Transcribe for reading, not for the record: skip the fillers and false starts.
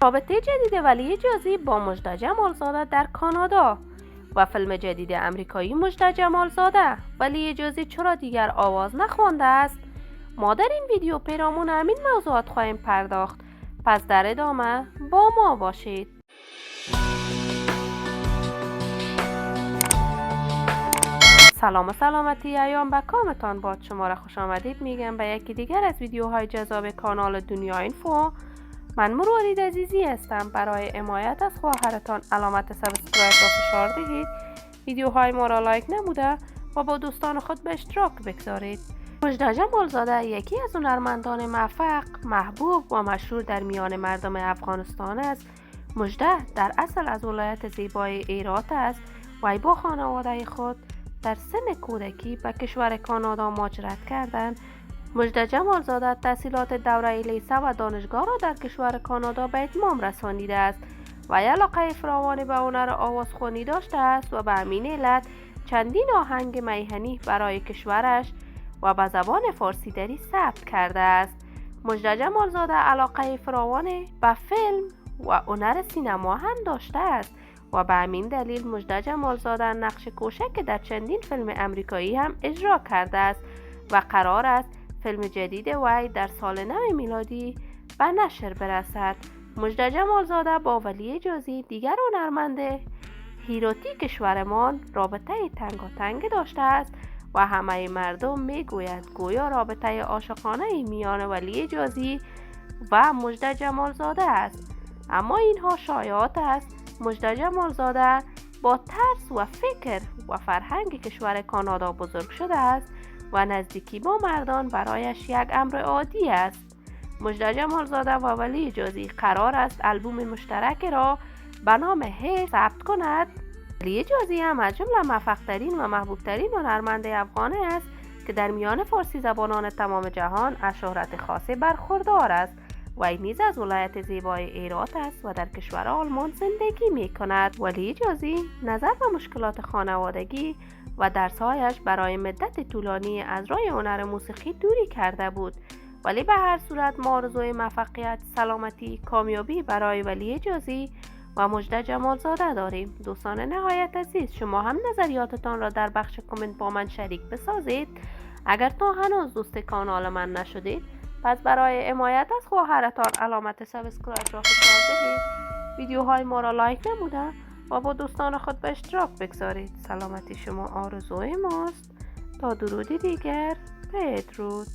رابطه جدید ولی جزئی با مژده جمالزاده در کانادا و فیلم جدید امریکایی مژده جمالزاده ولی جزئی چرا دیگر آواز نخوانده است؟ ما در این ویدیو پیرامون همین موضوعات خواهیم پرداخت، پس در ادامه با ما باشید. سلام و سلامتی ایام به کامتان باد. شما را خوش آمدید میگم به یکی دیگر از ویدیوهای جذاب کانال دنیا اینفو. من مروارید عزیزی هستم. برای حمایت از خواهرتان علامت سابسکرایب را فشار دهید، ویدیوهای ما را لایک نموده و با دوستان خود به اشتراک بگذارید. مژده جمالزاده یکی از هنرمندان موفق، محبوب و مشهور در میان مردم افغانستان است. مژده در اصل از ولایت زیبای هرات است و با خانواده خود در سن کودکی به کشور کانادا مهاجرت کردند. مژده جمالزاده تحصیلات دوره لیسه و دانشگاه را در کشور کانادا به اتمام رسانیده است و علاقه فراوانی به هنر آوازخوانی داشته است و به همین علت چندین آهنگ میهنی برای کشورش و به زبان فارسی دری ثبت کرده است. مژده جمالزاده علاقه فراوانی به فیلم و هنر سینما هم داشته است و به همین دلیل مژده جمالزاده نقش کوچک در چندین فیلم امریکایی هم اجرا کرده است و قرار است فیلم جدید وی در سال نو میلادی به نشر برسد. مژده جمالزاده با ولی جزئی دیگر هنرمند هراتی کشورمان رابطه تنگاتنگ داشته است و همه مردم میگویند گویا رابطه عاشقانه میان ولی جزئی و مژده جمالزاده است، اما اینها شایعات است. مژده جمالزاده با ترس و فکر و فرهنگ کشور کانادا بزرگ شده است و نزدیکی با مردان برایش یک امر عادی است. مژده جمالزاده و ولی جزئی قرار است آلبوم مشترک را به نام هی ثبت کند. ولی جزئی هم از جمله موفق‌ترین و محبوب‌ترین هنرمند افغان است که در میان فارسی زبانان تمام جهان از شهرت خاصی برخوردار است. وی نیز از ولایت زیبای هرات است و در کشور آلمان زندگی می کند. ولی جزئی نظر به مشکلات خانوادگی و درسهایش برای مدت طولانی از راه هنر موسیقی دوری کرده بود، ولی به هر صورت ما آرزوی موفقیت، سلامتی، کامیابی برای ولی جزئی و مژده جمالزاده داریم. دوستان نهایت عزیز، شما هم نظریاتتان را در بخش کامنت با من شریک بسازید. اگر تا هنوز دوست کانال من نشدید، پس برای حمایت از خواهرتان علامت سابسکرایب را فشار دهید، ویدیوهای ما را لایک نموده و با دوستان خود به اشتراک بگذارید. سلامتی شما آرزوی ماست. تا درودی دیگر، بدرود.